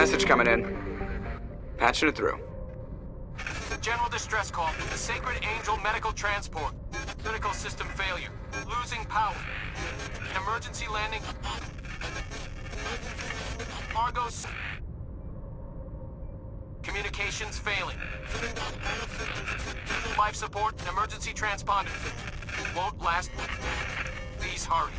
Message coming in. Patching it through. General distress call. Sacred Angel medical transport. Critical system failure. Losing power. Emergency landing. Argos. Communications failing. Life support. Emergency transponder. Won't last. Please hurry.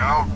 out.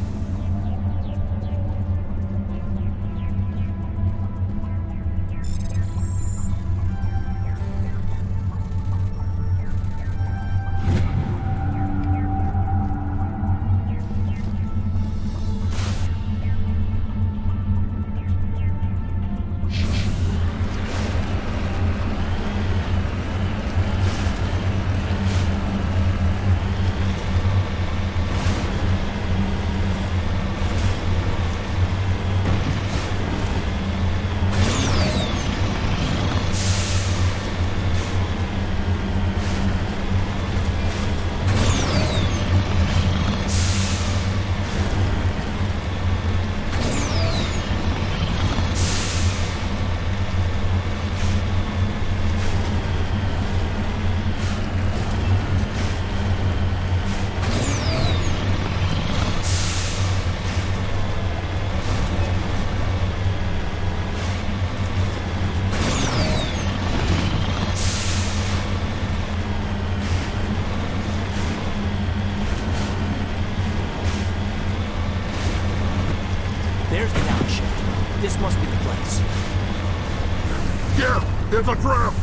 It's a trap!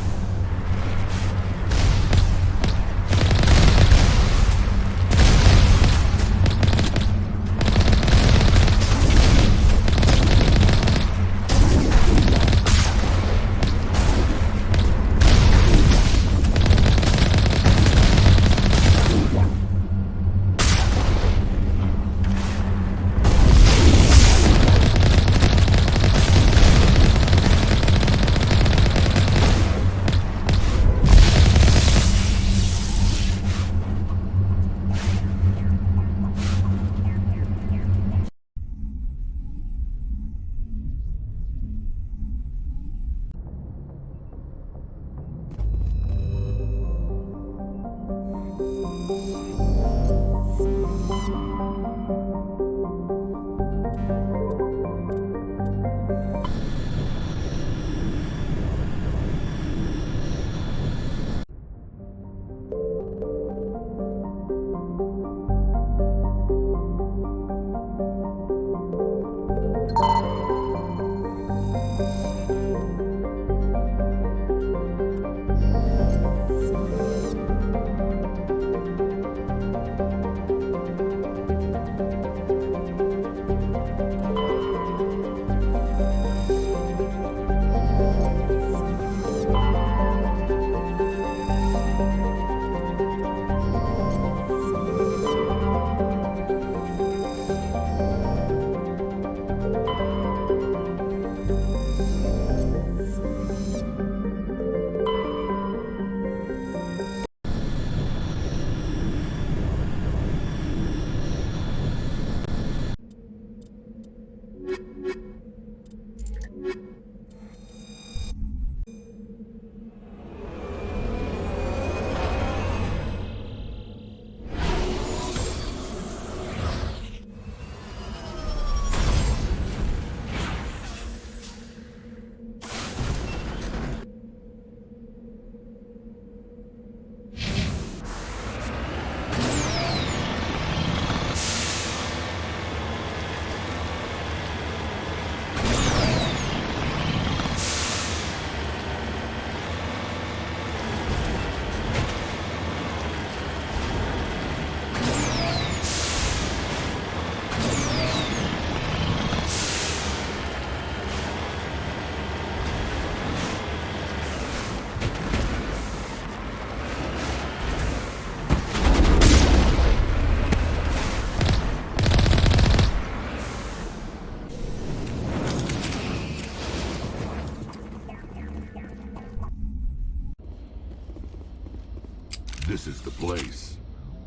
This is the place.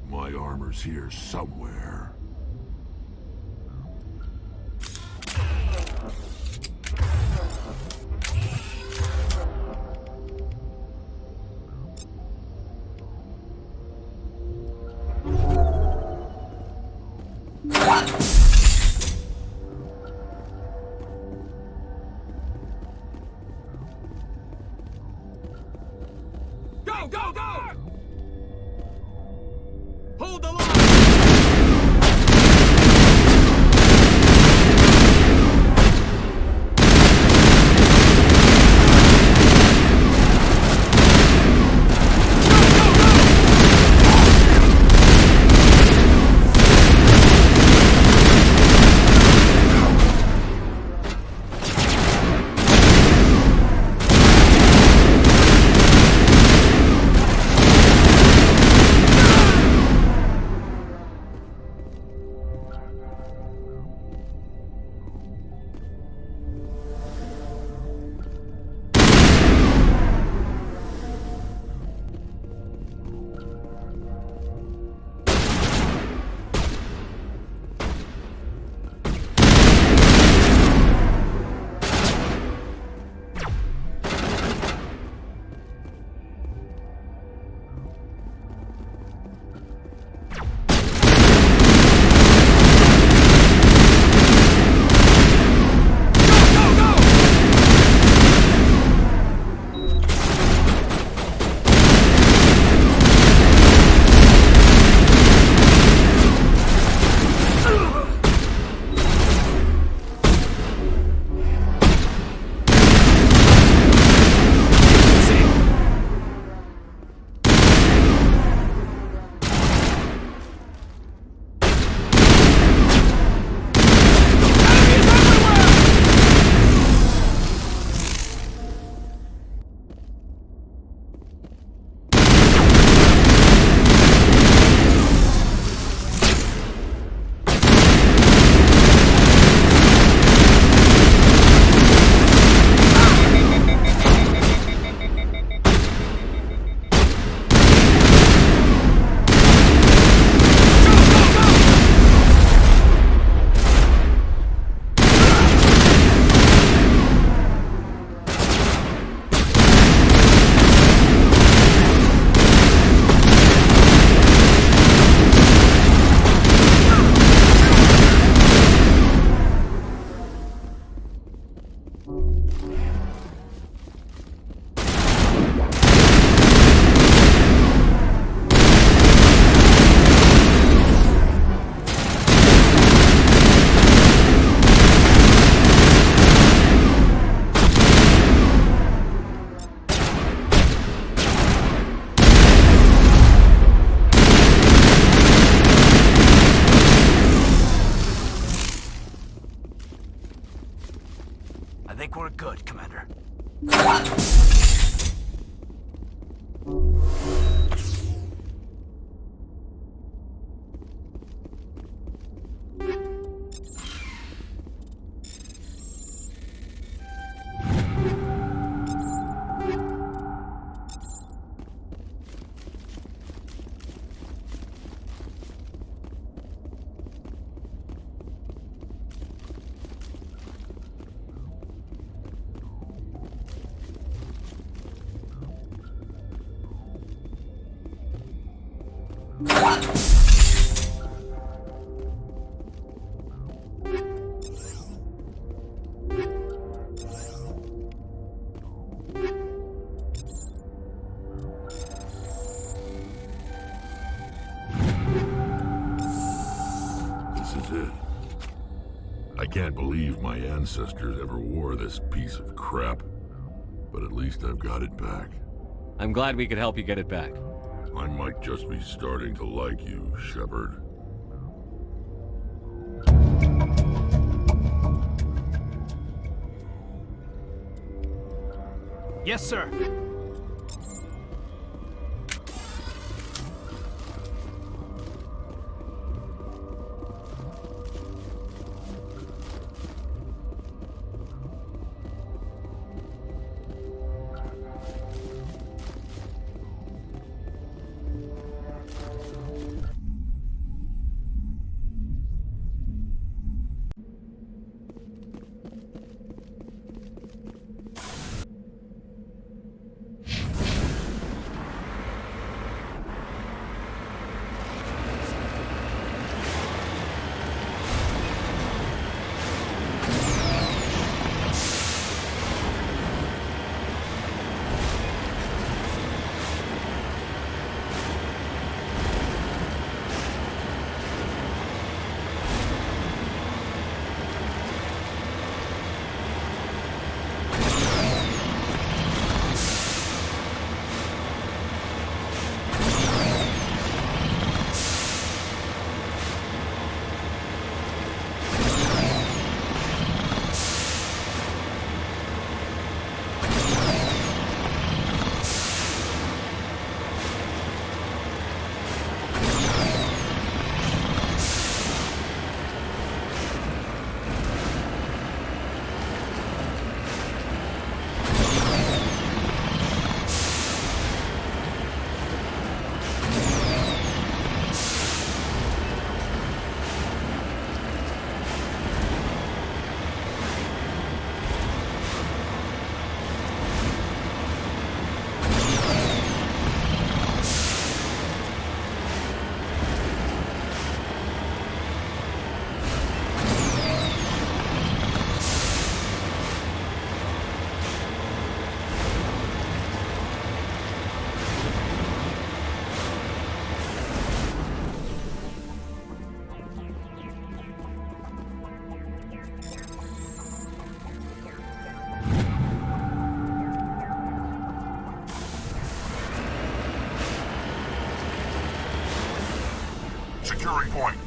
My armor's here somewhere. Go, go, go! Hold the line! Good, Commander. This is it. I can't believe my ancestors ever wore this piece of crap. But at least I've got it back. I'm glad we could help you get it back. I might just be starting to like you, Shepard. Yes, sir. Securing point.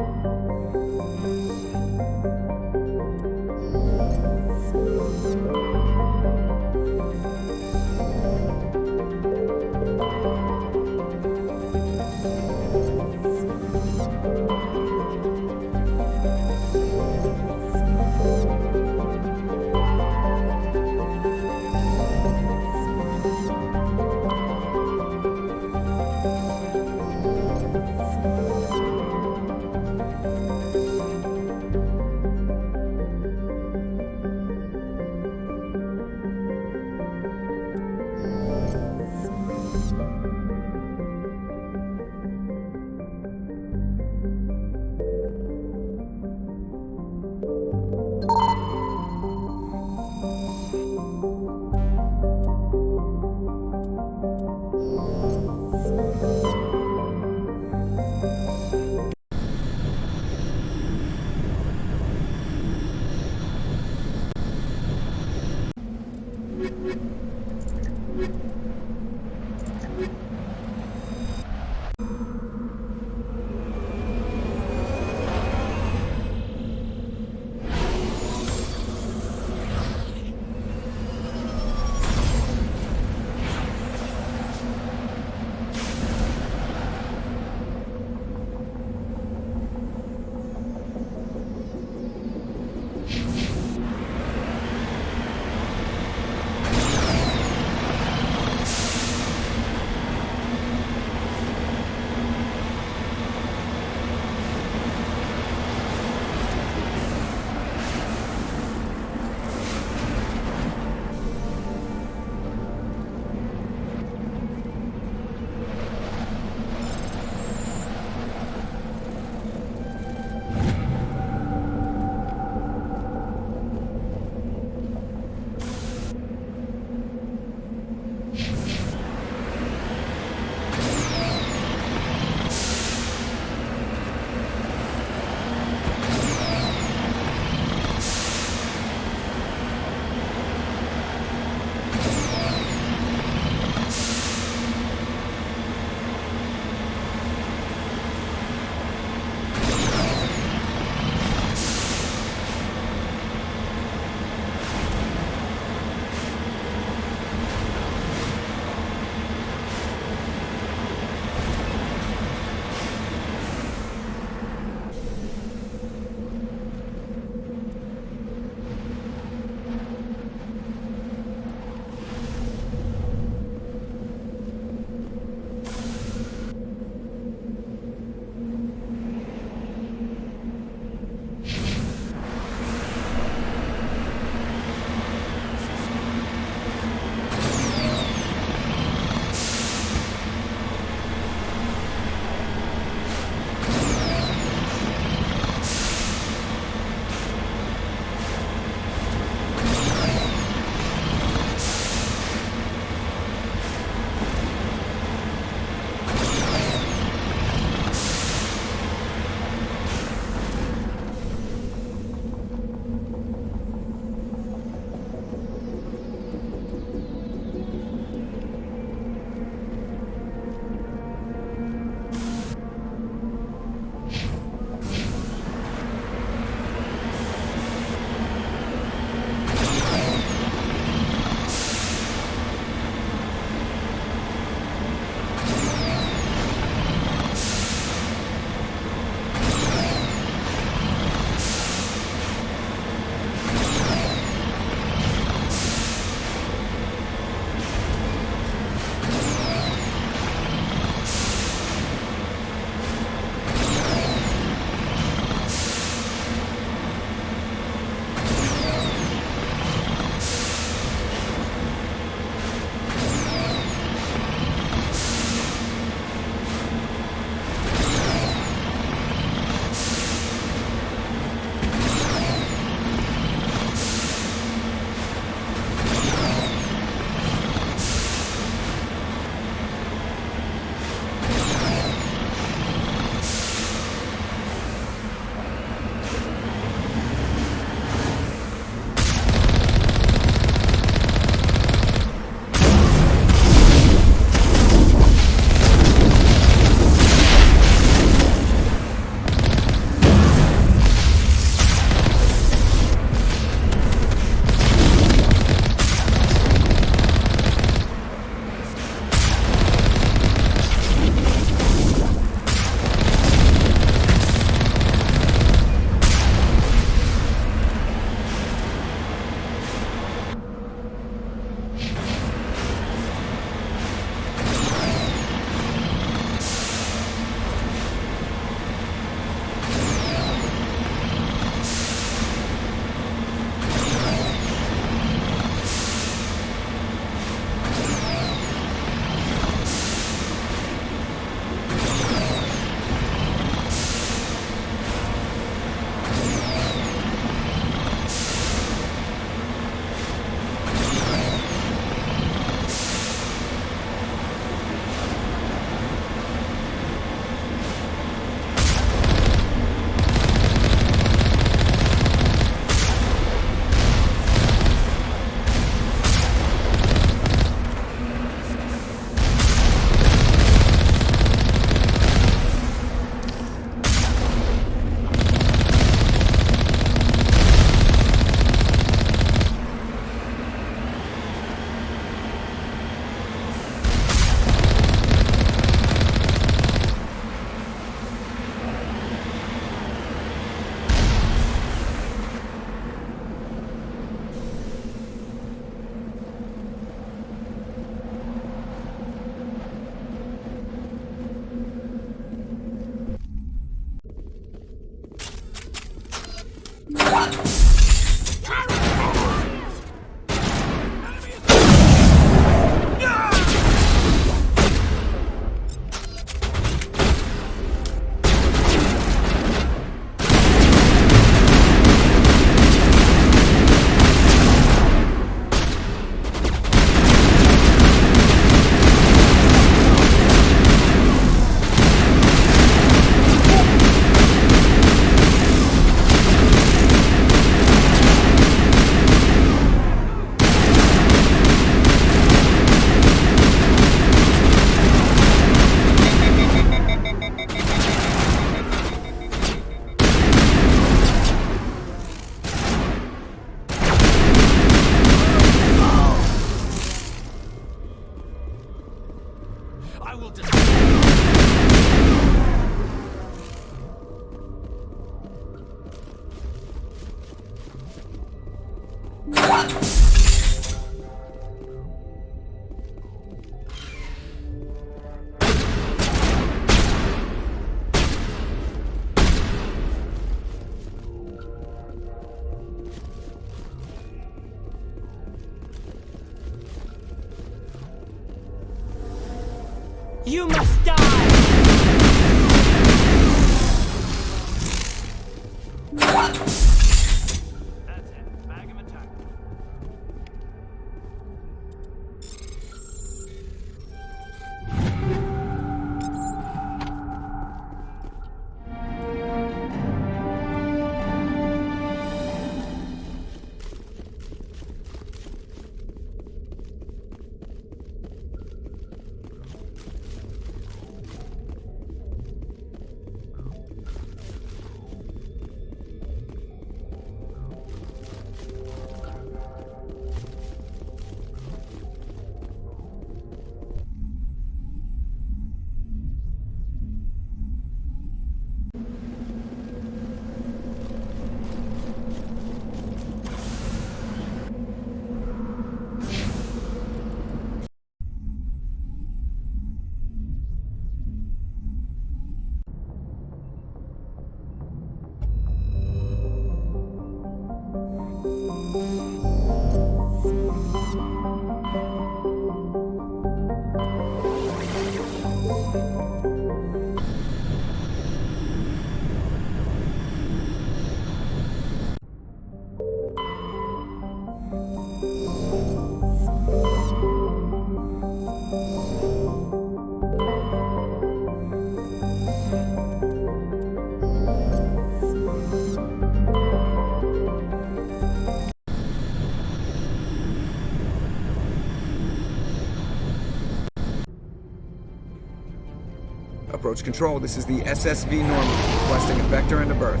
Approach control, this is the SSV Normandy, requesting a vector and a berth.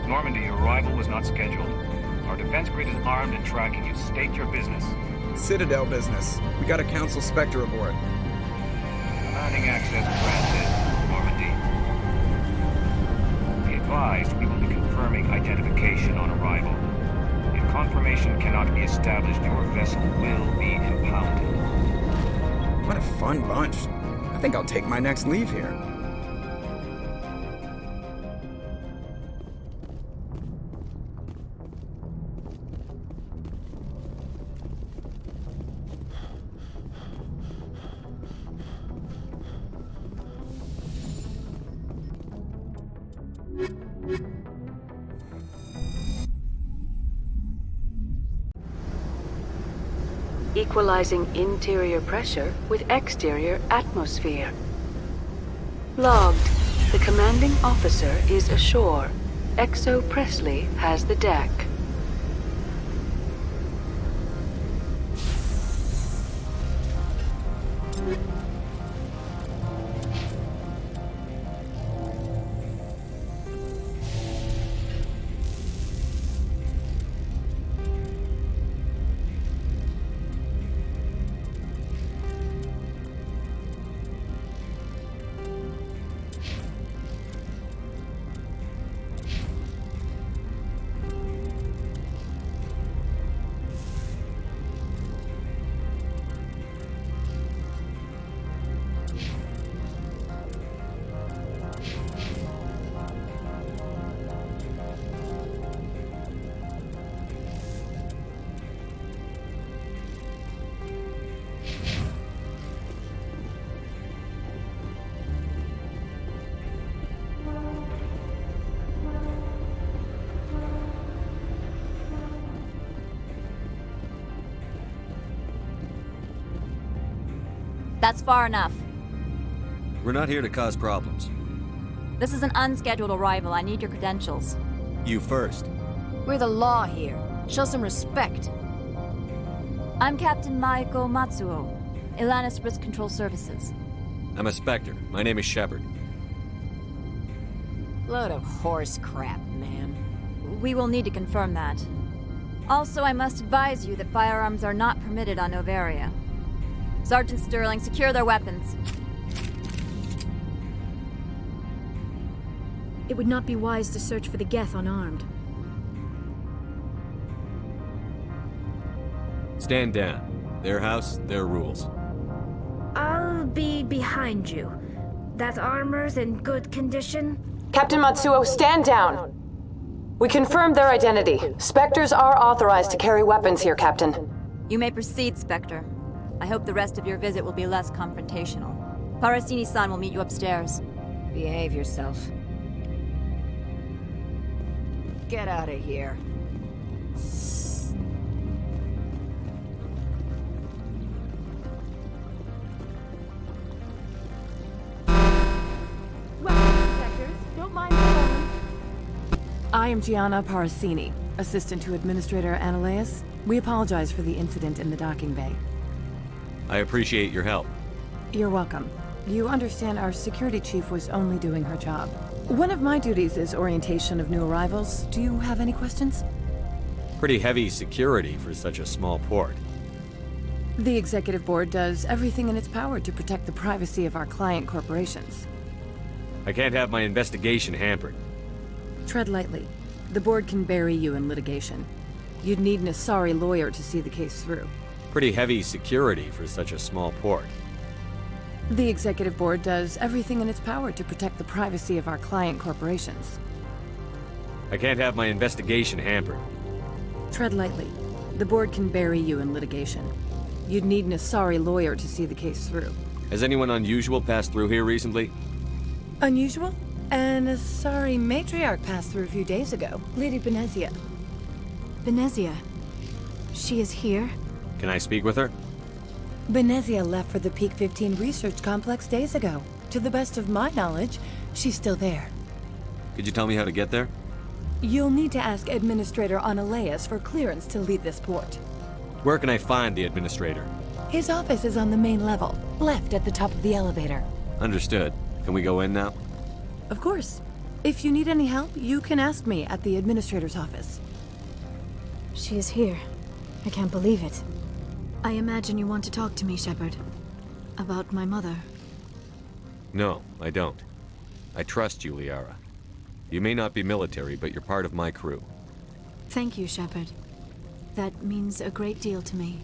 Normandy, your arrival was not scheduled. Our defense grid is armed and tracking you. State your business. Citadel business. We got a Council Spectre aboard. Commanding access granted, Normandy. Be advised, we will be confirming identification on arrival. If confirmation cannot be established, your vessel will be impounded. What a fun bunch. I think I'll take my next leave here. Equalizing interior pressure with exterior atmosphere. Logged. The commanding officer is ashore. Exo Presley has the deck. That's far enough. We're not here to cause problems. This is an unscheduled arrival. I need your credentials. You first. We're the law here. Show some respect. I'm Captain Maiko Matsuo, Ilanis Risk Control Services. I'm a Spectre. My name is Shepard. Load of horse crap, ma'am. We will need to confirm that. Also, I must advise you that firearms are not permitted on Noveria. Sergeant Sterling, secure their weapons. It would not be wise to search for the Geth unarmed. Stand down. Their house, their rules. I'll be behind you. That armor's in good condition? Captain Matsuo, stand down! We confirmed their identity. Spectres are authorized to carry weapons here, Captain. You may proceed, Spectre. I hope the rest of your visit will be less confrontational. Parasini-san will meet you upstairs. Behave yourself. Get out of here. I am Gianna Parasini, assistant to Administrator Ananias. We apologize for the incident in the docking bay. I appreciate your help. You're welcome. You understand our security chief was only doing her job. One of my duties is orientation of new arrivals. Do you have any questions? Pretty heavy security for such a small port. The executive board does everything in its power to protect the privacy of our client corporations. I can't have my investigation hampered. Tread lightly. The board can bury you in litigation. You'd need an Asari lawyer to see the case through. Pretty heavy security for such a small port. The executive board does everything in its power to protect the privacy of our client corporations. I can't have my investigation hampered. Tread lightly. The board can bury you in litigation. You'd need an Asari lawyer to see the case through. Has anyone unusual passed through here recently? Unusual? An Asari matriarch passed through a few days ago. Lady Benezia. Benezia. She is here? Can I speak with her? Benezia left for the Peak 15 research complex days ago. To the best of my knowledge, she's still there. Could you tell me how to get there? You'll need to ask Administrator Ananias for clearance to leave this port. Where can I find the administrator? His office is on the main level, left at the top of the elevator. Understood. Can we go in now? Of course. If you need any help, you can ask me at the administrator's office. She is here. I can't believe it. I imagine you want to talk to me, Shepard. About my mother. No, I don't. I trust you, Liara. You may not be military, but you're part of my crew. Thank you, Shepard. That means a great deal to me.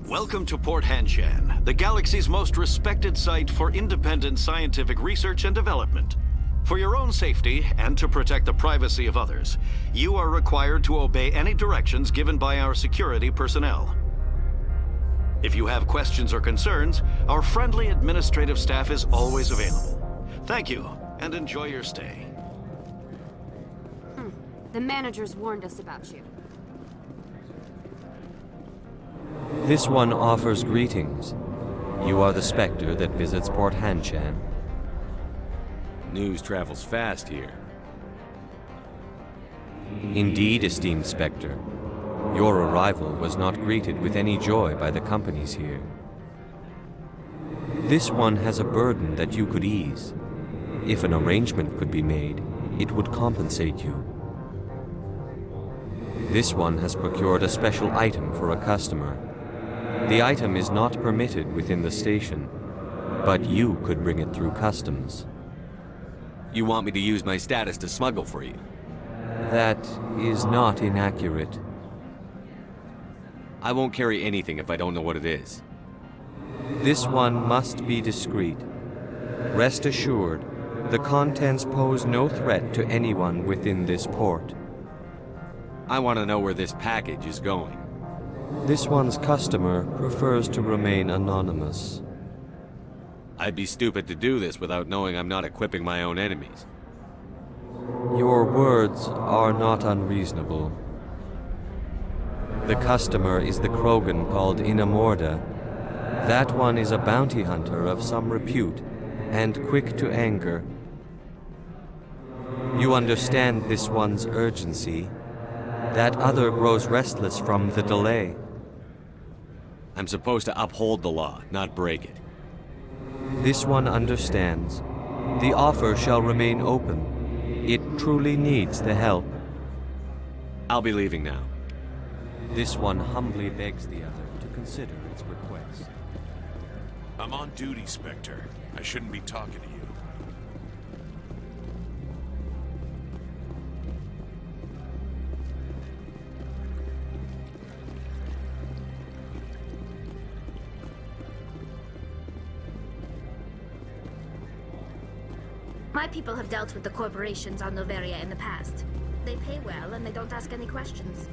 Welcome to Port Hanshan, the galaxy's most respected site for independent scientific research and development. For your own safety and to protect the privacy of others, you are required to obey any directions given by our security personnel. If you have questions or concerns, our friendly administrative staff is always available. Thank you, and enjoy your stay. The managers warned us about you. This one offers greetings. You are the Spectre that visits Port Hanshan. News travels fast here. Indeed, esteemed Spectre. Your arrival was not greeted with any joy by the companies here. This one has a burden that you could ease. If an arrangement could be made, it would compensate you. This one has procured a special item for a customer. The item is not permitted within the station, but you could bring it through customs. You want me to use my status to smuggle for you? That is not inaccurate. I won't carry anything if I don't know what it is. This one must be discreet. Rest assured, the contents pose no threat to anyone within this port. I want to know where this package is going. This one's customer prefers to remain anonymous. I'd be stupid to do this without knowing I'm not equipping my own enemies. Your words are not unreasonable. The customer is the Krogan called Inamorda. That one is a bounty hunter of some repute, and quick to anger. You understand this one's urgency. That other grows restless from the delay. I'm supposed to uphold the law, not break it. This one understands. The offer shall remain open. It truly needs the help. I'll be leaving now. This one humbly begs the other to consider its request. I'm on duty, Spectre. I shouldn't be talking to you. My people have dealt with the corporations on Noveria in the past. They pay well and they don't ask any questions.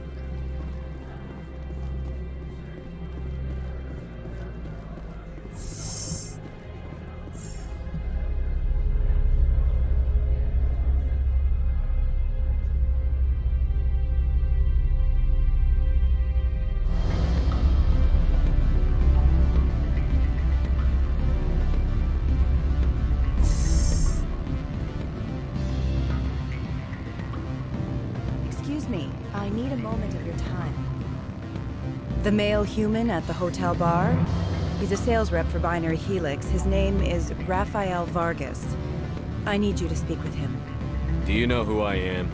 Excuse me, I need a moment of your time. The male human at the hotel bar? He's a sales rep for Binary Helix. His name is Rafael Vargas. I need you to speak with him. Do you know who I am?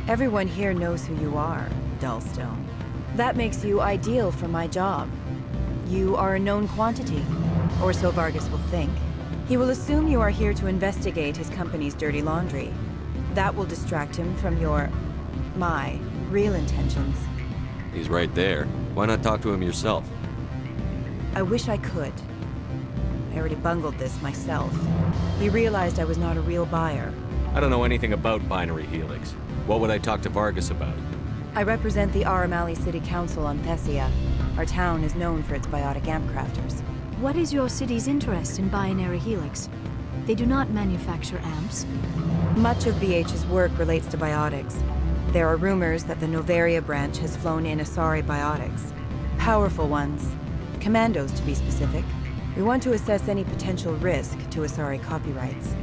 Everyone here knows who you are, Dullstone. That makes you ideal for my job. You are a known quantity, or so Vargas will think. He will assume you are here to investigate his company's dirty laundry. That will distract him from my real intentions. He's right there. Why not talk to him yourself? I wish I could. I already bungled this myself. He realized I was not a real buyer. I don't know anything about Binary Helix. What would I talk to Vargas about? I represent the Aramali City Council on Thessia. Our town is known for its biotic amp crafters. What is your city's interest in Binary Helix? They do not manufacture amps. Much of BH's work relates to biotics. There are rumors that the Noveria branch has flown in Asari biotics. Powerful ones. Commandos, to be specific. We want to assess any potential risk to Asari copyrights.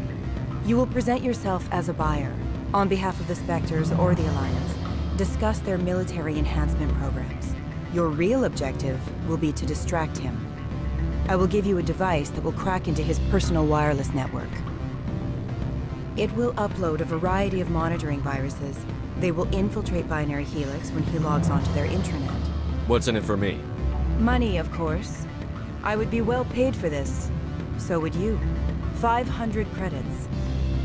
You will present yourself as a buyer, on behalf of the Spectres or the Alliance. Discuss their military enhancement programs. Your real objective will be to distract him. I will give you a device that will crack into his personal wireless network. It will upload a variety of monitoring viruses. They will infiltrate Binary Helix when he logs onto their intranet. What's in it for me? Money, of course. I would be well paid for this. So would you. 500 credits.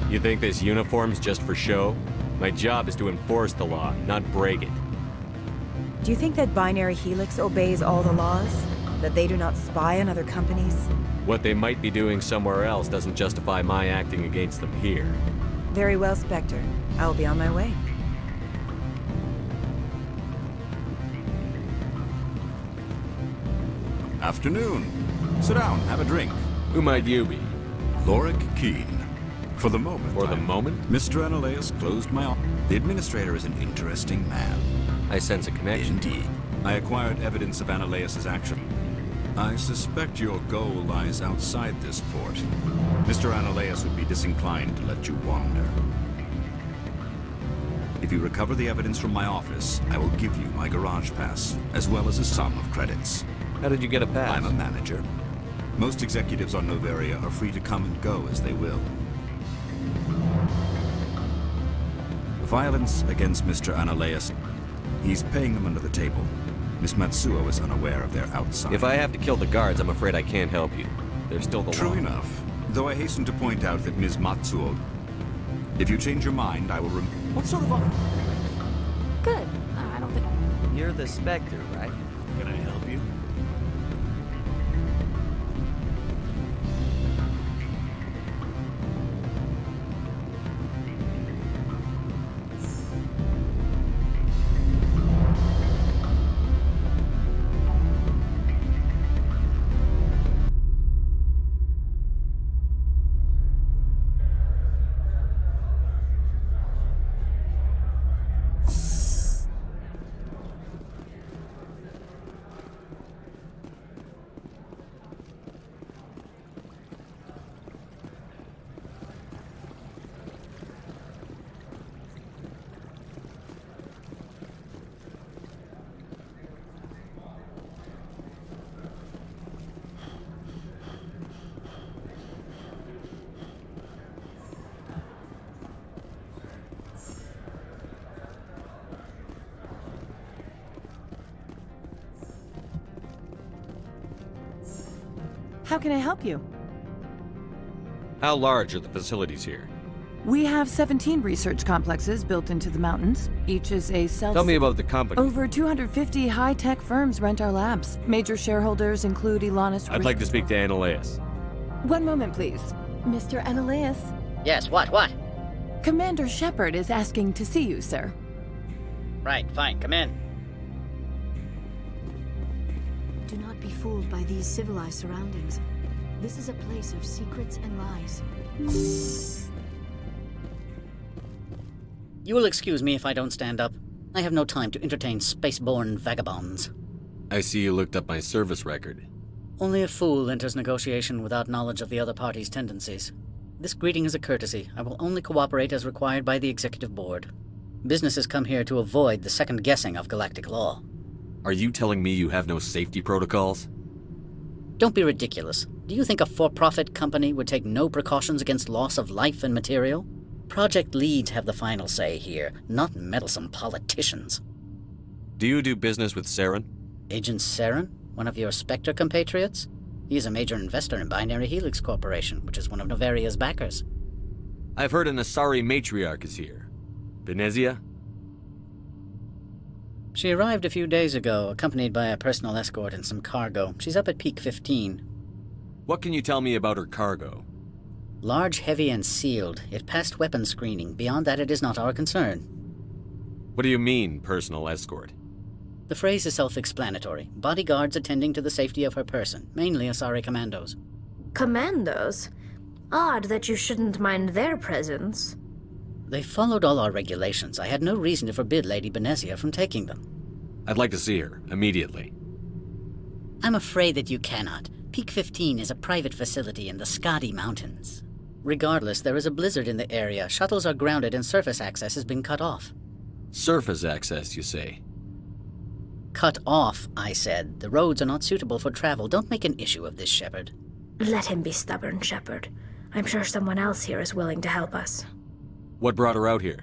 You think this uniform's just for show? My job is to enforce the law, not break it. Do you think that Binary Helix obeys all the laws? That they do not spy on other companies? What they might be doing somewhere else doesn't justify my acting against them here. Very well, Spectre. I will be on my way. Afternoon. Sit down, have a drink. Who might you be? Lorik Keen. For the moment. For the moment? Mr. Analeus closed my office. The administrator is an interesting man. I sense a connection. Indeed. I acquired evidence of Analeus's action. I suspect your goal lies outside this port. Mr. Analeus would be disinclined to let you wander. If you recover the evidence from my office, I will give you my garage pass, as well as a sum of credits. How did you get a pass? I'm a manager. Most executives on Noveria are free to come and go as they will. Violence against Mr. Analeus. He's paying them under the table. Miss Matsuo is unaware of their outside. If I have to kill the guards, I'm afraid I can't help you. They're still the law. True enough. Though I hasten to point out that Ms. Matsuo... If you change your mind, I will What sort of offer? Good. I don't think... You're the Spectre, right? Can I help you? How can I help you? How large are the facilities here? We have 17 research complexes built into the mountains. Each is a self... Tell me about the company. Over 250 high-tech firms rent our labs. Major shareholders include Ilanis... I'd like to speak to Analeus. One moment, please. Mr. Analeus? Yes, what? Commander Shepard is asking to see you, sir. Right, fine, come in. Do not be fooled by these civilized surroundings. This is a place of secrets and lies. You will excuse me if I don't stand up. I have no time to entertain spaceborne vagabonds. I see you looked up my service record. Only a fool enters negotiation without knowledge of the other party's tendencies. This greeting is a courtesy. I will only cooperate as required by the Executive Board. Businesses come here to avoid the second guessing of galactic law. Are you telling me you have no safety protocols? Don't be ridiculous. Do you think a for-profit company would take no precautions against loss of life and material? Project leads have the final say here, not meddlesome politicians. Do you do business with Saren? Agent Saren? One of your Spectre compatriots? He is a major investor in Binary Helix Corporation, which is one of Noveria's backers. I've heard an Asari matriarch is here. Benezia? She arrived a few days ago, accompanied by a personal escort and some cargo. She's up at Peak 15. What can you tell me about her cargo? Large, heavy, and sealed. It passed weapons screening. Beyond that, it is not our concern. What do you mean, personal escort? The phrase is self-explanatory. Bodyguards attending to the safety of her person, mainly Asari commandos. Commandos? Odd that you shouldn't mind their presence. They followed all our regulations. I had no reason to forbid Lady Benezia from taking them. I'd like to see her, immediately. I'm afraid that you cannot. Peak 15 is a private facility in the Skadi Mountains. Regardless, there is a blizzard in the area. Shuttles are grounded and surface access has been cut off. Surface access, you say? Cut off, I said. The roads are not suitable for travel. Don't make an issue of this, Shepard. Let him be stubborn, Shepard. I'm sure someone else here is willing to help us. What brought her out here?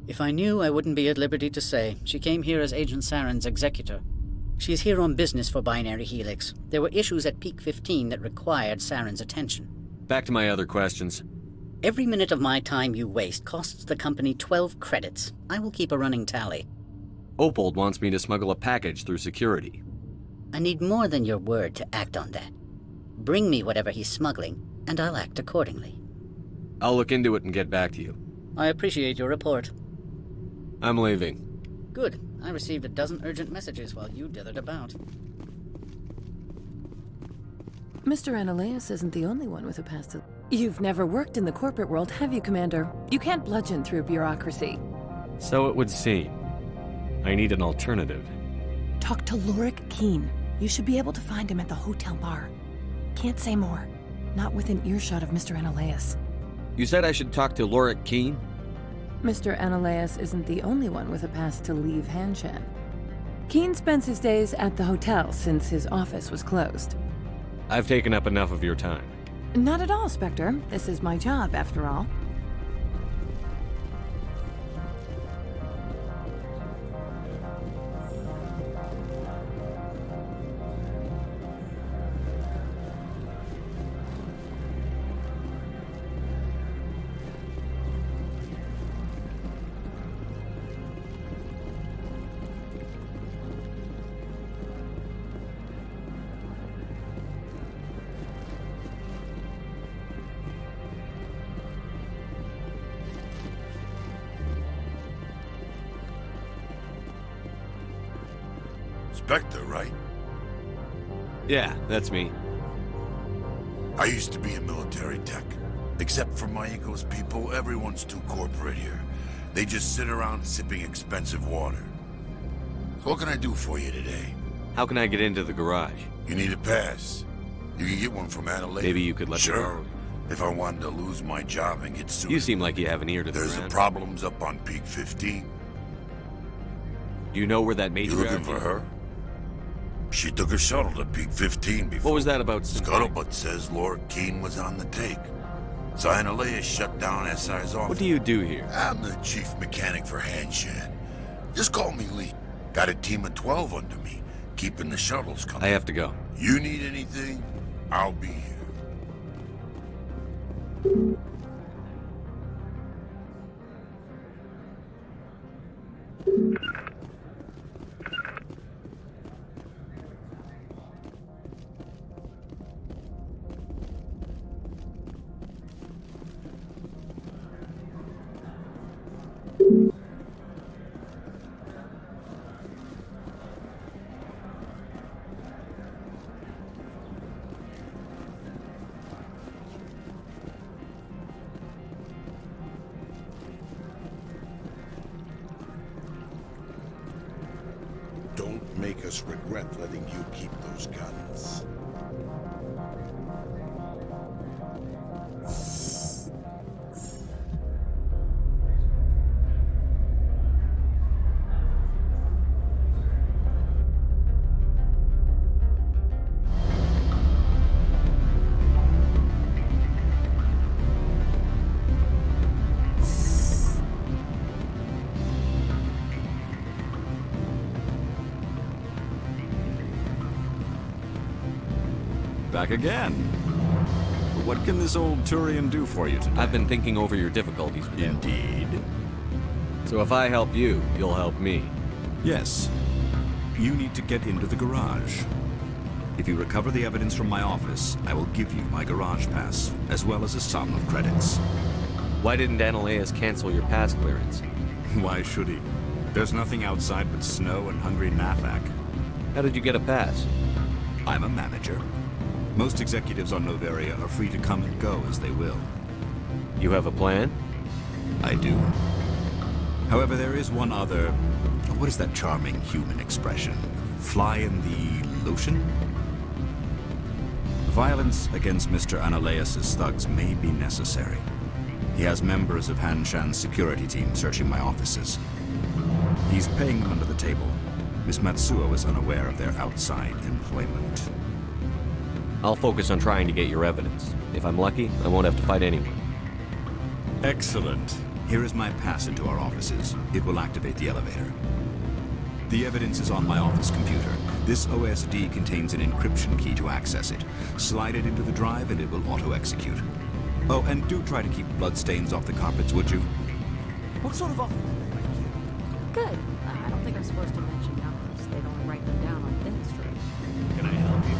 If I knew, I wouldn't be at liberty to say. She came here as Agent Saren's executor. She's here on business for Binary Helix. There were issues at Peak 15 that required Saren's attention. Back to my other questions. Every minute of my time you waste costs the company 12 credits. I will keep a running tally. Opold wants me to smuggle a package through security. I need more than your word to act on that. Bring me whatever he's smuggling, and I'll act accordingly. I'll look into it and get back to you. I appreciate your report. I'm leaving. Good. I received a dozen urgent messages while you dithered about. Mr. Analaeus isn't the only one with a past. You've never worked in the corporate world, have you, Commander? You can't bludgeon through bureaucracy. So it would seem. I need an alternative. Talk to Lorik Keen. You should be able to find him at the hotel bar. Can't say more. Not within earshot of Mr. Analaeus. You said I should talk to Lorik Keen? Mr. Analaeus isn't the only one with a pass to leave Hanshan. Keen spends his days at the hotel since his office was closed. I've taken up enough of your time. Not at all, Spectre. This is my job, after all. Spectre, right? Yeah, that's me. I used to be in military tech. Except for my Eco's people, everyone's too corporate here. They just sit around sipping expensive water. So what can I do for you today? How can I get into the garage? You need a pass. You can get one from Adelaide. Maybe you could let me Sure. know. If I wanted to lose my job and get sued. You seem like you have an ear to the There's ground. problems up on Peak 15. You know where that matriarch You looking for her? She took a shuttle to Peak 15 before. What was that about? Scuttlebutt says Lorik Keen was on the take. So Analea shut down SI's office. What do you do here? I'm the chief mechanic for Hanshan. Just call me Lee. Got a team of 12 under me, keeping the shuttles coming. I have to go. You need anything, I'll be here. make us regret letting you keep those guns. Back again. What can this old Turian do for you today? I've been thinking over your difficulties with him. Indeed. So if I help you, you'll help me. Yes. You need to get into the garage. If you recover the evidence from my office, I will give you my garage pass, as well as a sum of credits. Why didn't Analeas cancel your pass clearance? Why should he? There's nothing outside but snow and hungry Nafak. How did you get a pass? I'm a manager. Most executives on Noveria are free to come and go as they will. You have a plan? I do. However, there is one other... What is that charming human expression? Fly in the lotion? Violence against Mr. Analeas' thugs may be necessary. He has members of Hanshan's security team searching my offices. He's paying them under the table. Miss Matsuo is unaware of their outside employment. I'll focus on trying to get your evidence. If I'm lucky, I won't have to fight anyone. Excellent. Here is my pass into our offices. It will activate the elevator. The evidence is on my office computer. This OSD contains an encryption key to access it. Slide it into the drive and it will auto-execute. Oh, and do try to keep bloodstains off the carpets, would you? What sort of offer did they make you? Good. I don't think I'm supposed to mention numbers. They'd only write them down on thin string. Can I help you?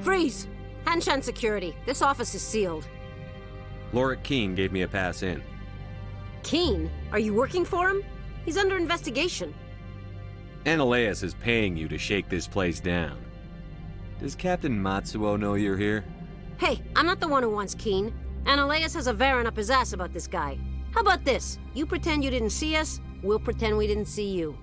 Freeze! Hanshan Security, this office is sealed. Lorik Keen gave me a pass in. Keen? Are you working for him? He's under investigation. Analeas is paying you to shake this place down. Does Captain Matsuo know you're here? Hey, I'm not the one who wants Keen. Analeas has a Varen up his ass about this guy. How about this? You pretend you didn't see us, we'll pretend we didn't see you.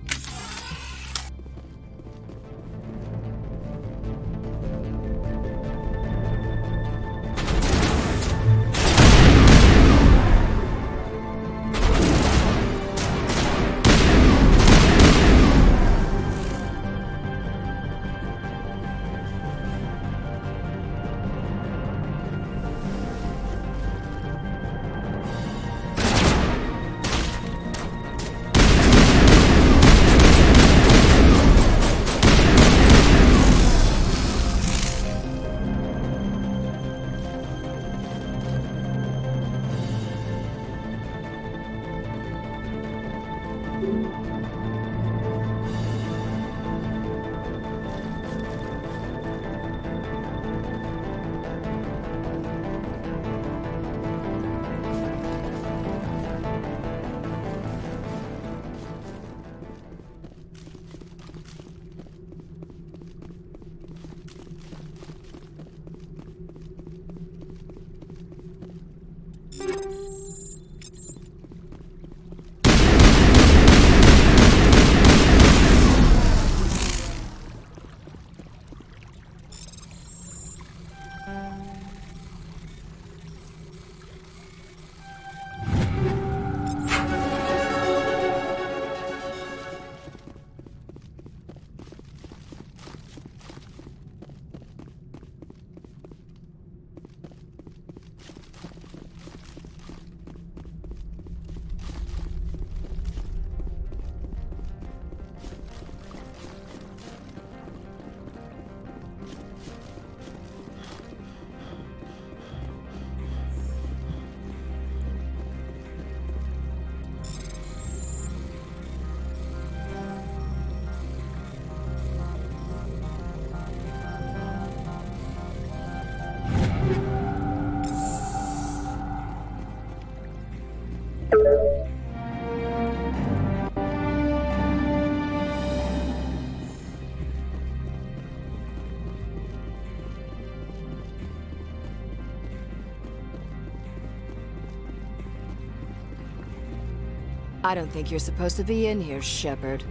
I don't think you're supposed to be in here, Shepard.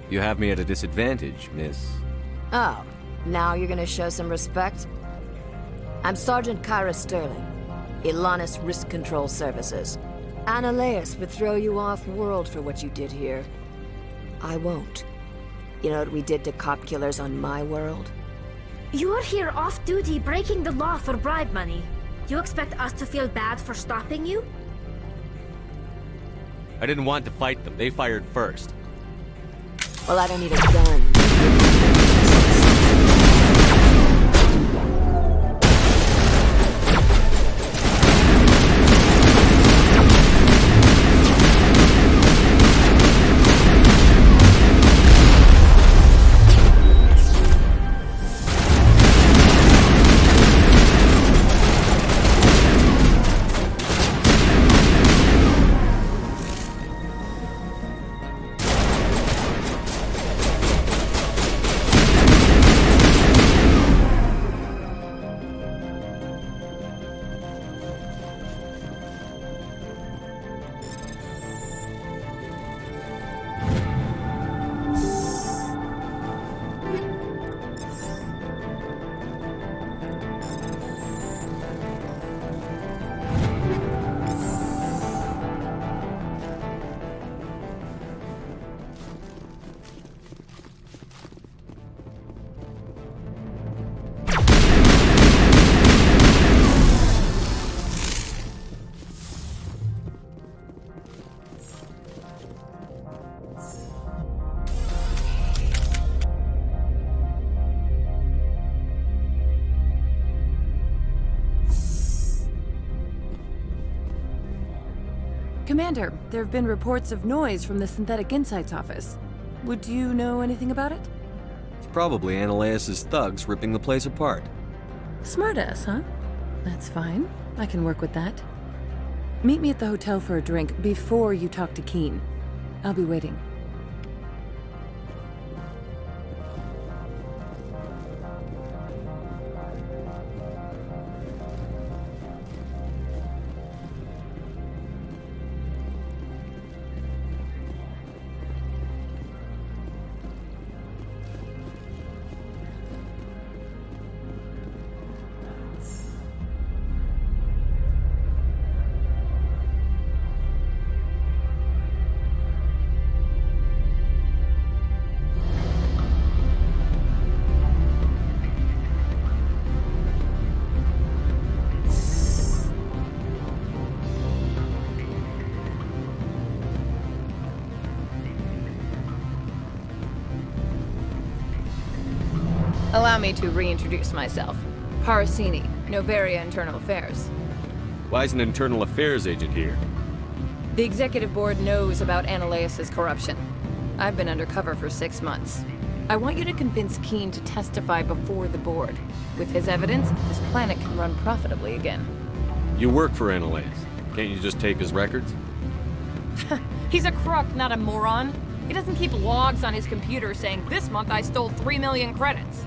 You have me at a disadvantage, miss. Oh, now you're gonna show some respect? I'm Sergeant Kyra Sterling, Ilanis Risk Control Services. Annaleus would throw you off-world for what you did here. I won't. You know what we did to cop killers on my world? You're here off-duty breaking the law for bribe money. You expect us to feel bad for stopping you? I didn't want to fight them. They fired first. Well, I don't need a gun. Commander, there have been reports of noise from the Synthetic Insights office. Would you know anything about it? It's probably Annaleus' thugs ripping the place apart. Smartass, huh? That's fine. I can work with that. Meet me at the hotel for a drink before you talk to Keen. I'll be waiting. Allow me to reintroduce myself. Parasini, Noveria Internal Affairs. Why is an internal affairs agent here? The executive board knows about Annaleus' corruption. I've been undercover for 6 months. I want you to convince Keen to testify before the board. With his evidence, this planet can run profitably again. You work for Annaleus. Can't you just take his records? He's a crook, not a moron. He doesn't keep logs on his computer saying, "This month I stole 3 million credits."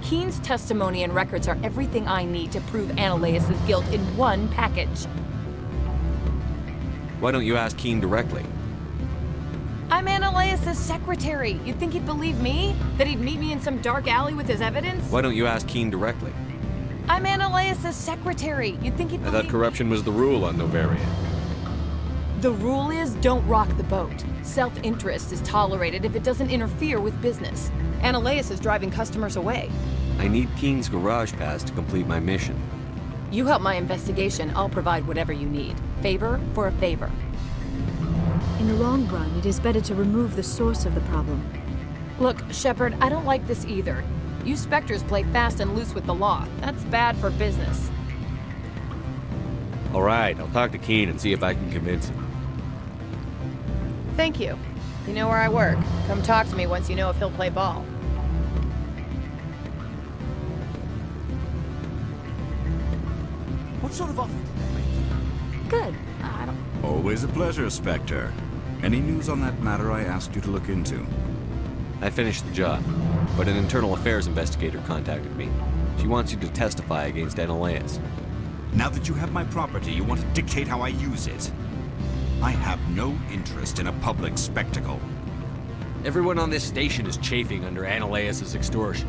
Keen's testimony and records are everything I need to prove Annaleus' guilt in one package. Why don't you ask Keen directly? I'm Annaleus' secretary. You'd think he'd believe me? That he'd meet me in some dark alley with his evidence? Why don't you ask Keen directly? I'm Annaleus' secretary. You'd think he'd believe I thought corruption was the rule on Noveria. The rule is, don't rock the boat. Self-interest is tolerated if it doesn't interfere with business. Annaleus is driving customers away. I need Keen's garage pass to complete my mission. You help my investigation, I'll provide whatever you need. Favor for a favor. In the long run, it is better to remove the source of the problem. Look, Shepard, I don't like this either. You Spectres play fast and loose with the law. That's bad for business. All right, I'll talk to Keen and see if I can convince him. Thank you. You know where I work. Come talk to me once you know if he'll play ball. What sort of offer did they make? Good. I don't... Always a pleasure, Spectre. Any news on that matter I asked you to look into? I finished the job, but an internal affairs investigator contacted me. She wants you to testify against Annaleus. Now that you have my property, you want to dictate how I use it. I have no interest in a public spectacle. Everyone on this station is chafing under Ananias' extortion.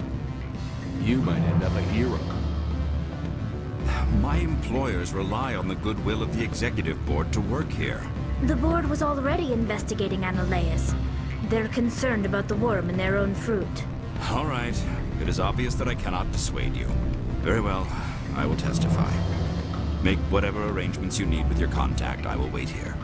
You might end up a hero. My employers rely on the goodwill of the executive board to work here. The board was already investigating Ananias. They're concerned about the worm in their own fruit. All right. It is obvious that I cannot dissuade you. Very well. I will testify. Make whatever arrangements you need with your contact. I will wait here.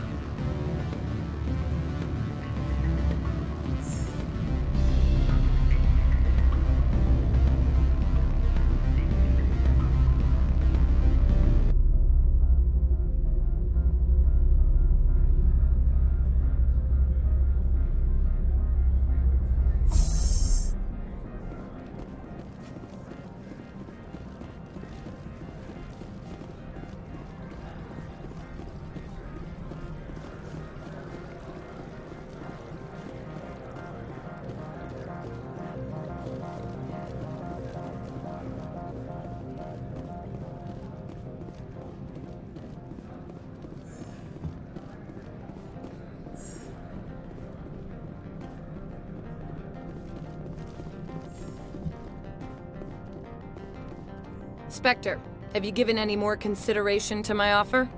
Spectre, have you given any more consideration to my offer?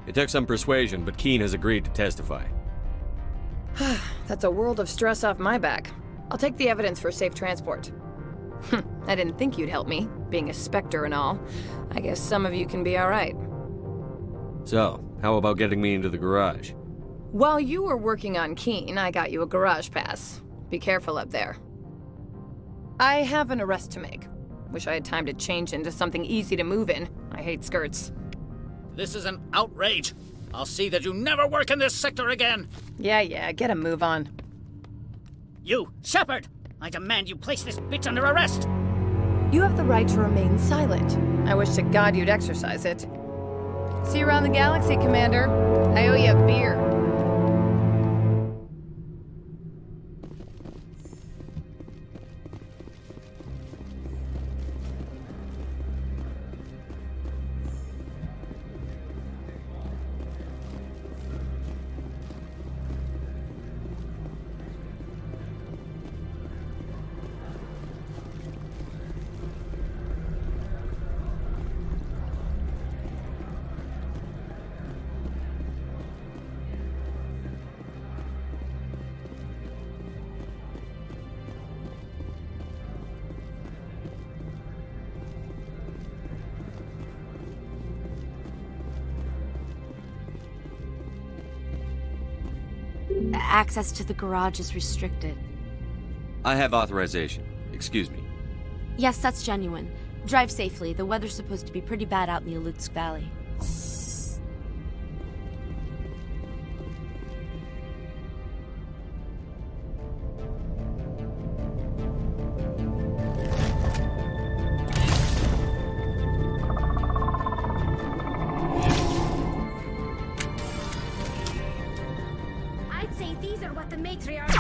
It took some persuasion, but Keene has agreed to testify. That's a world of stress off my back. I'll take the evidence for safe transport. I didn't think you'd help me, being a Spectre and all. I guess some of you can be alright. So, how about getting me into the garage? While you were working on Keene, I got you a garage pass. Be careful up there. I have an arrest to make. Wish I had time to change into something easy to move in. I hate skirts. This is an outrage. I'll see that you never work in this sector again. Yeah, get a move on. You, Shepard! I demand you place this bitch under arrest! You have the right to remain silent. I wish to God you'd exercise it. See you around the galaxy, Commander. I owe you a beer. Access to the garage is restricted. I have authorization. Excuse me. Yes, that's genuine. Drive safely. The weather's supposed to be pretty bad out in the Alutsk Valley. I'd say these are what the matriarch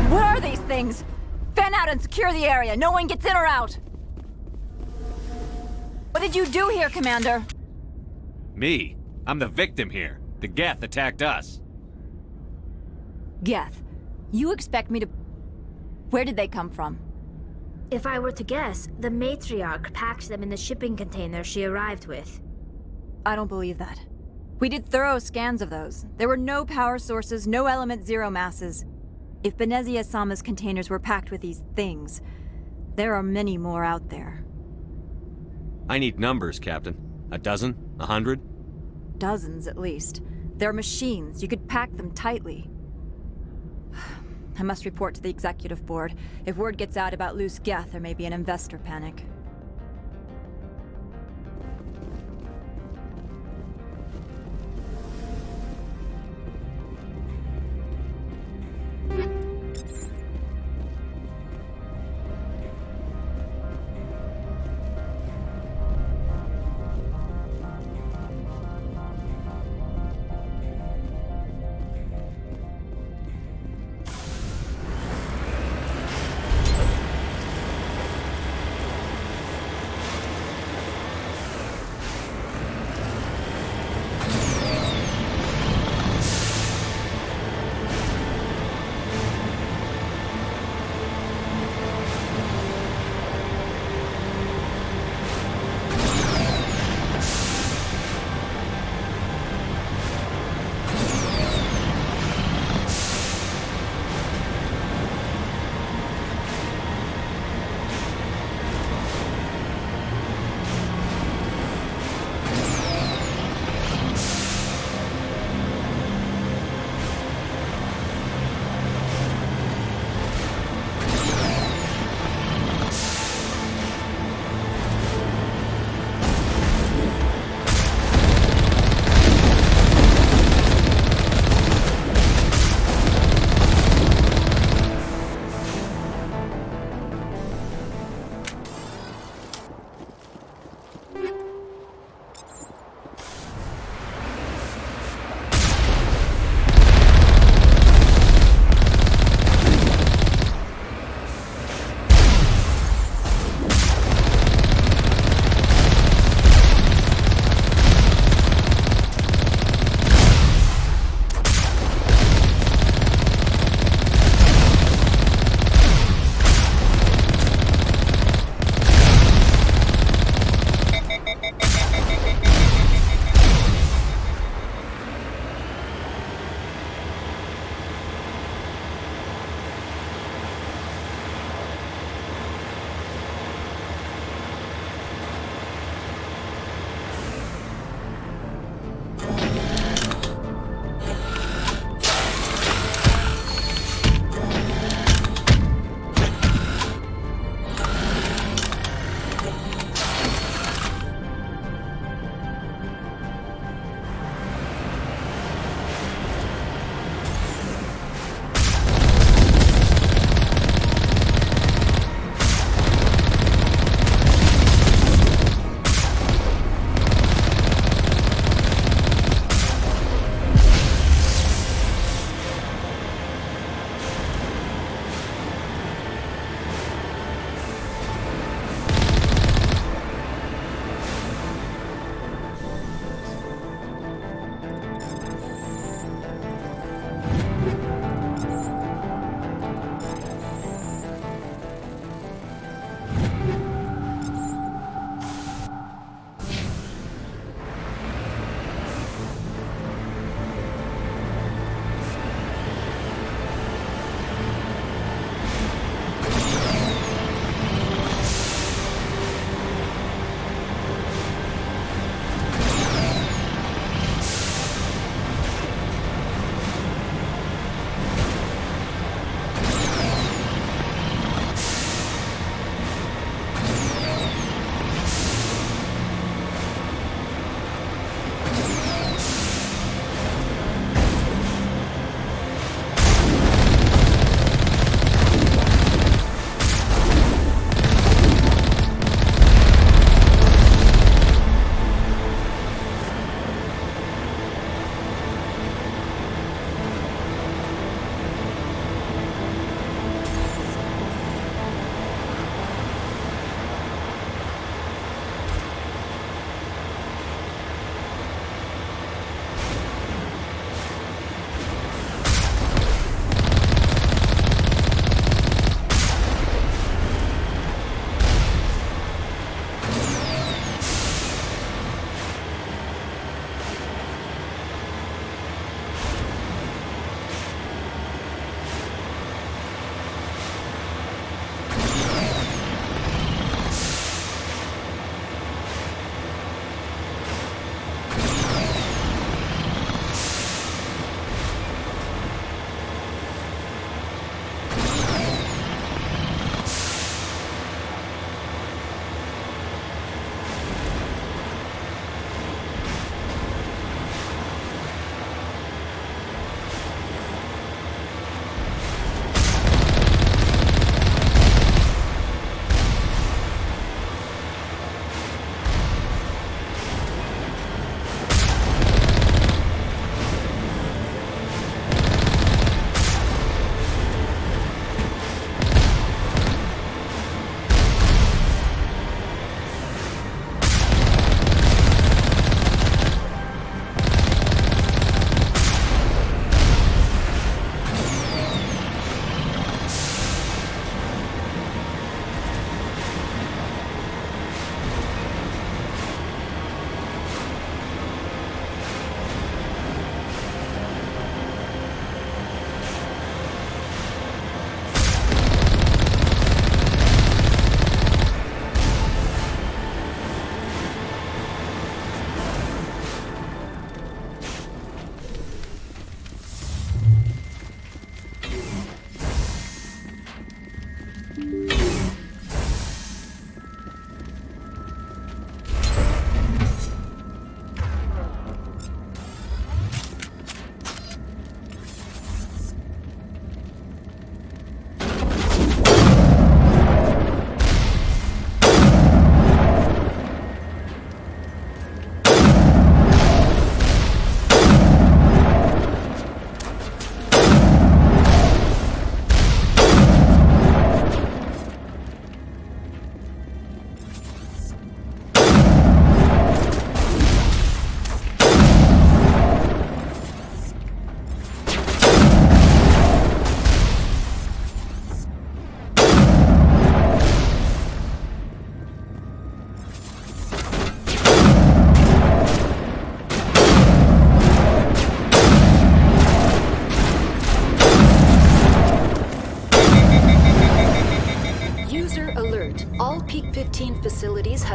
What are these things? Fan out and secure the area. No one gets in or out. What did you do here, Commander? Me? I'm the victim here. The Geth attacked us. Geth, you expect me to... Where did they come from? If I were to guess, the matriarch packed them in the shipping container she arrived with. I don't believe that. We did thorough scans of those. There were no power sources, no element zero masses. If Benezia Sama's containers were packed with these things, there are many more out there. I need numbers, Captain. A dozen? 100? Dozens, at least. They're machines. You could pack them tightly. I must report to the executive board. If word gets out about loose Geth, there may be an investor panic.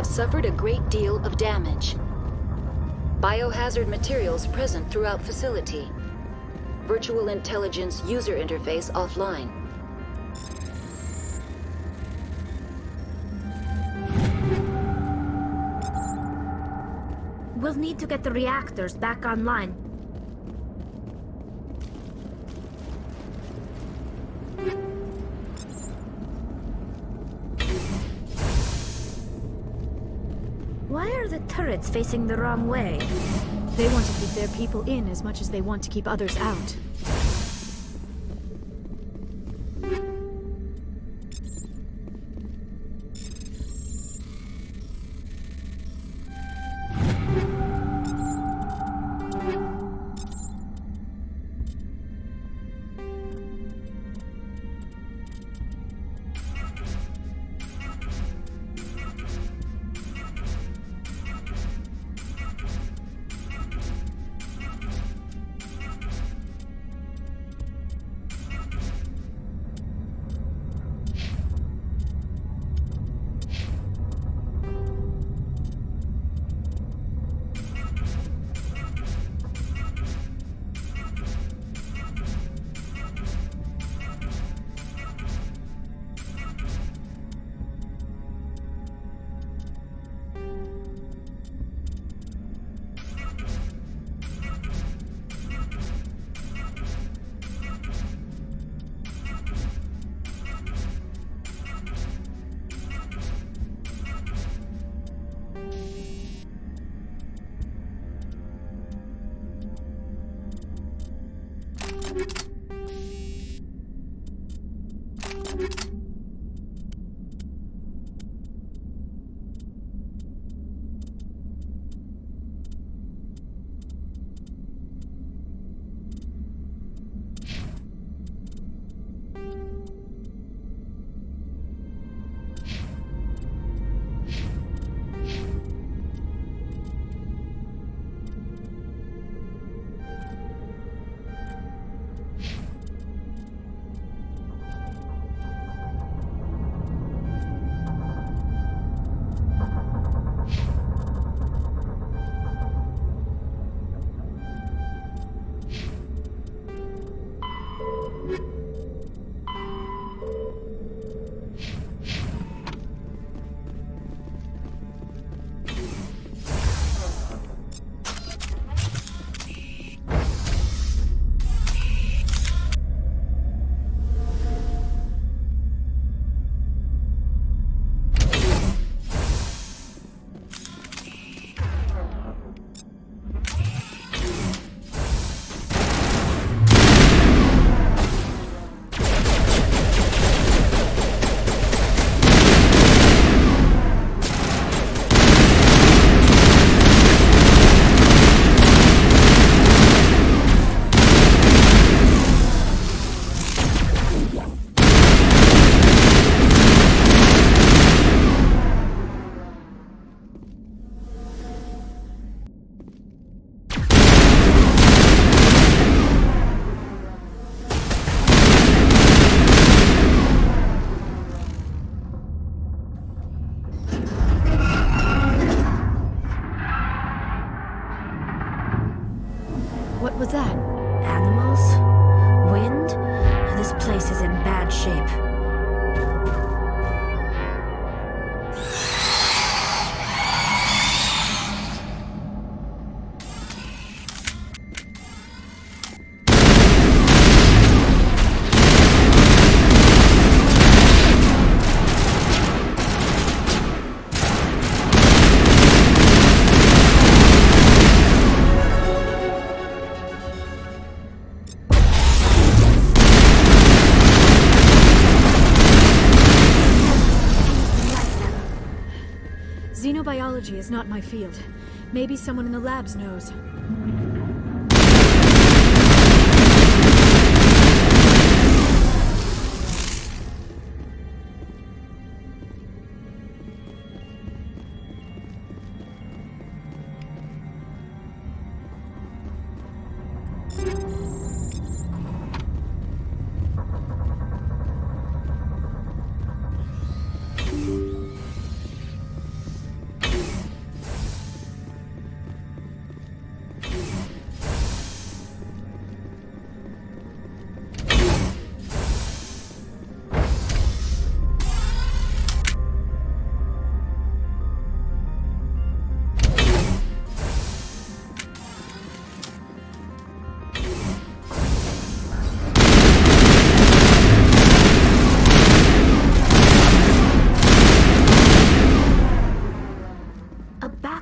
have suffered a great deal of damage. Biohazard materials present throughout facility. Virtual intelligence user interface offline. We'll need to get the reactors back online. Why are the turrets facing the wrong way? They want to keep their people in as much as they want to keep others out. What was that? Animals? Wind? This place is in bad shape. Xenobiology is not my field. Maybe someone in the labs knows.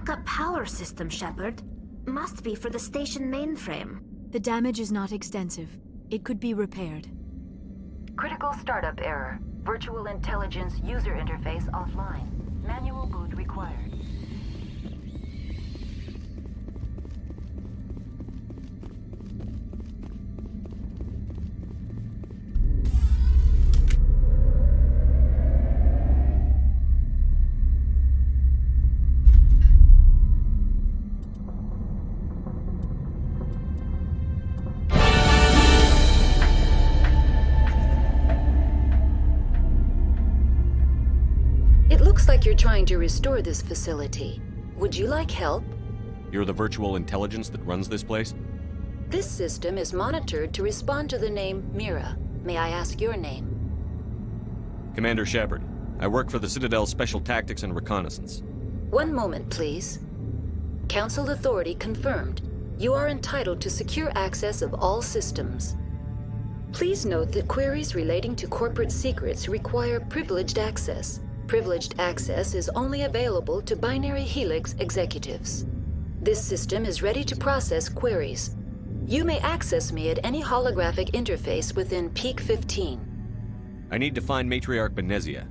backup power system, Shepard. Must be for the station mainframe. The damage is not extensive. It could be repaired. Critical startup error. Virtual intelligence user interface offline. Manual boot required. Looks like you're trying to restore this facility. Would you like help? You're the virtual intelligence that runs this place? This system is monitored to respond to the name Mira. May I ask your name? Commander Shepard. I work for the Citadel's Special Tactics and Reconnaissance. One moment, please. Council authority confirmed. You are entitled to secure access of all systems. Please note that queries relating to corporate secrets require privileged access. Privileged access is only available to Binary Helix executives. This system is ready to process queries. You may access me at any holographic interface within Peak 15. I need to find Matriarch Benezia.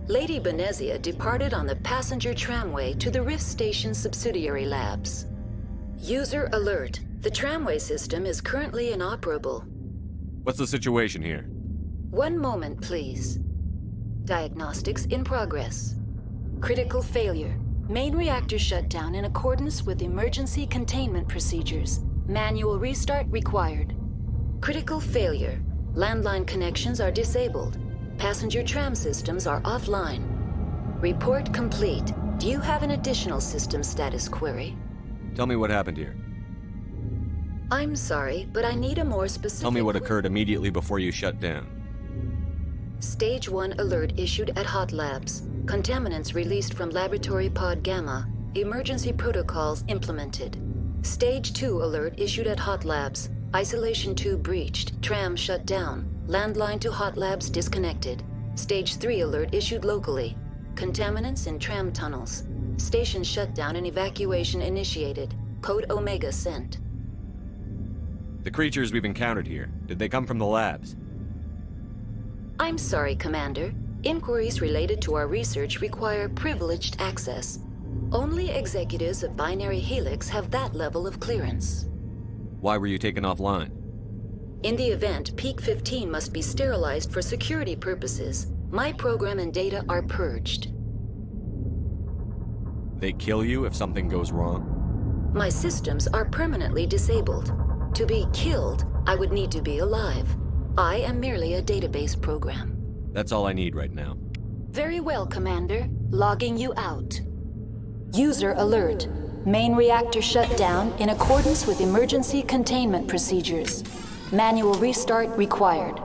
Lady Benezia departed on the passenger tramway to the Rift Station subsidiary labs. User alert. The tramway system is currently inoperable. What's the situation here? One moment, please. Diagnostics in progress. Critical failure. Main reactor shut down in accordance with emergency containment procedures. Manual restart required. Critical failure. Landline connections are disabled. Passenger tram systems are offline. Report complete. Do you have an additional system status query? Tell me what happened here. I'm sorry, but I need a more specific... Tell me what occurred immediately before you shut down. Stage 1 alert issued at Hot Labs. Contaminants released from Laboratory Pod Gamma. Emergency protocols implemented. Stage 2 alert issued at Hot Labs. Isolation 2 breached. Tram shut down. Landline to Hot Labs disconnected. Stage 3 alert issued locally. Contaminants in tram tunnels. Station shutdown and evacuation initiated. Code Omega sent. The creatures we've encountered here, did they come from the labs? I'm sorry, Commander. Inquiries related to our research require privileged access. Only executives of Binary Helix have that level of clearance. Why were you taken offline? In the event, Peak 15 must be sterilized for security purposes. My program and data are purged. They kill you if something goes wrong? My systems are permanently disabled. To be killed, I would need to be alive. I am merely a database program. That's all I need right now. Very well, Commander. Logging you out. User alert. Main reactor shut down in accordance with emergency containment procedures. Manual restart required.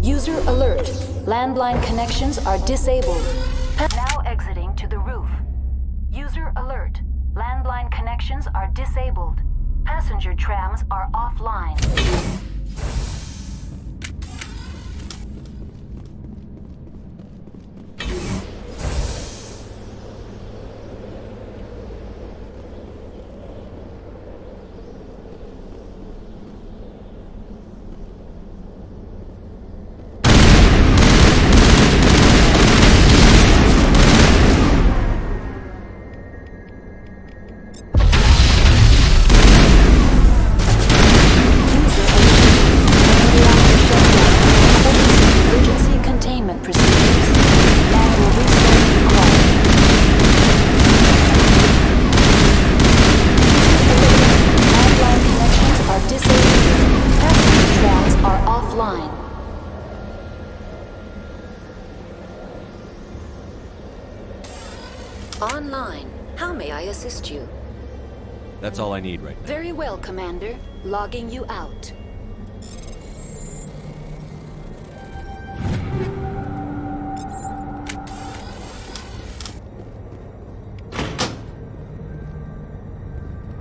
User alert. Landline connections are disabled. Now exiting to the roof. User alert. Landline connections are disabled. Passenger trams are offline. Online. How may I assist you? That's all I need right now. Very well, Commander. Logging you out.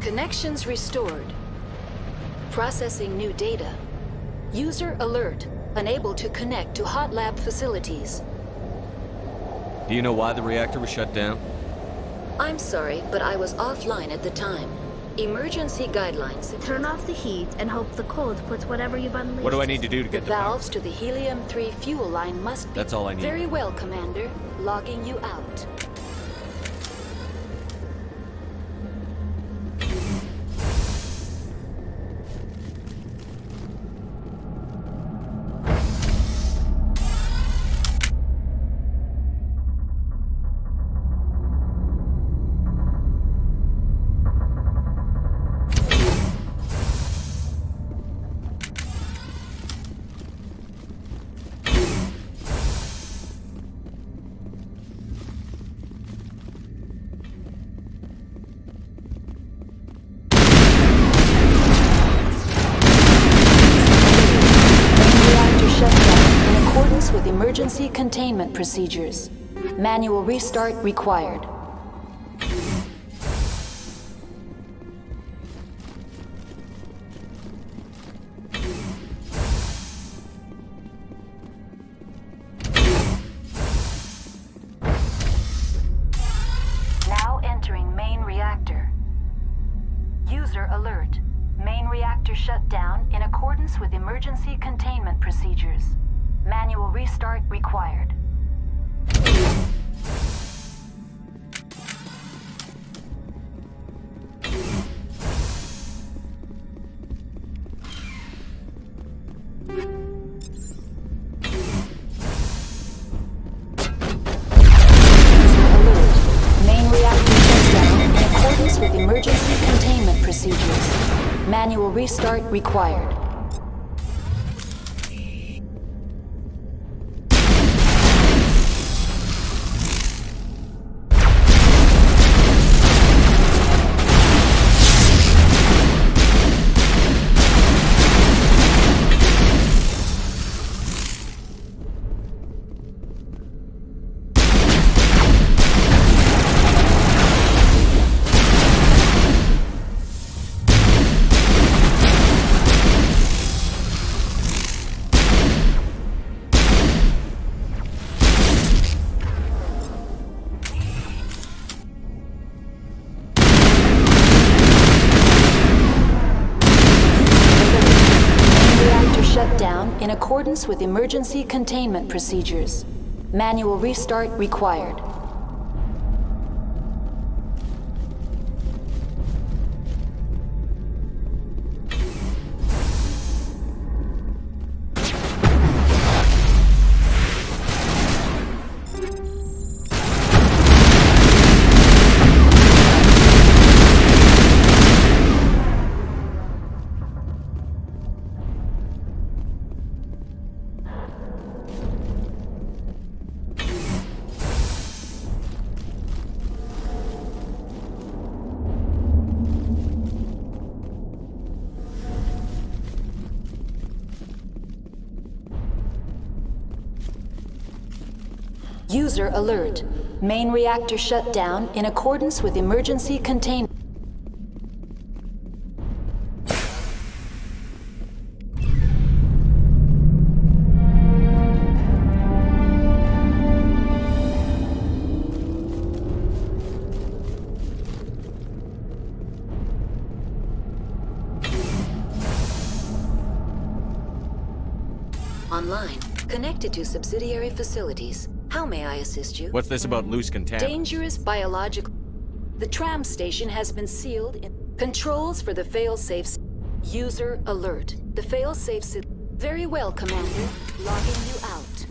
Connections restored. Processing new data. User alert. Unable to connect to Hot Lab facilities. Do you know why the reactor was shut down? I'm sorry, but I was offline at the time. Emergency guidelines. Turn off the heat and hope the cold puts whatever you've unleashed. What do I need to do to get the valves to the helium-3 fuel line must be... That's all I need. Very well, Commander. Logging you out. With emergency containment procedures. Manual restart required. Now entering main reactor. User alert. Main reactor shut down in accordance with emergency containment procedures. Manual restart required. Main reactor shut down in accordance with emergency containment procedures. Manual restart required. In accordance with emergency containment procedures. Manual restart required. User alert. Main reactor shut down in accordance with emergency containment. Online. Connected to subsidiary facilities. How may I assist you? What's this about loose contaminants? Dangerous biological... The tram station has been sealed in... Controls for the fail-safe... User alert. The fail-safe... Very well, Commander. Logging you out.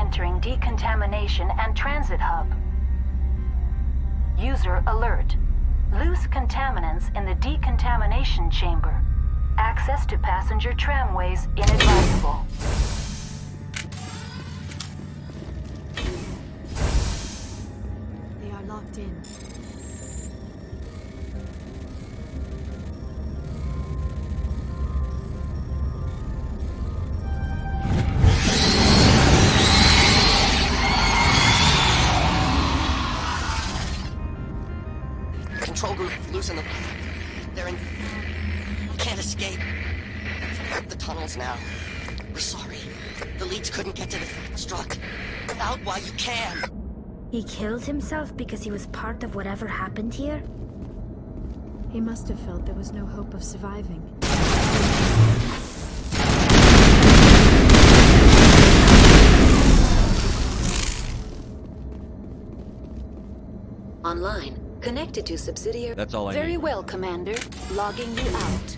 entering decontamination and transit hub. User alert. Loose contaminants in the decontamination chamber. Access to passenger tramways inadvisable. They are locked in. Control group, loosen them. They're in... Can't escape. The tunnels now. We're sorry. The leads couldn't get to the struck. Out while you can. He killed himself because he was part of whatever happened here? He must have felt there was no hope of surviving. Online. Connected to subsidiary... That's all I Very need. well, Commander. Logging you out.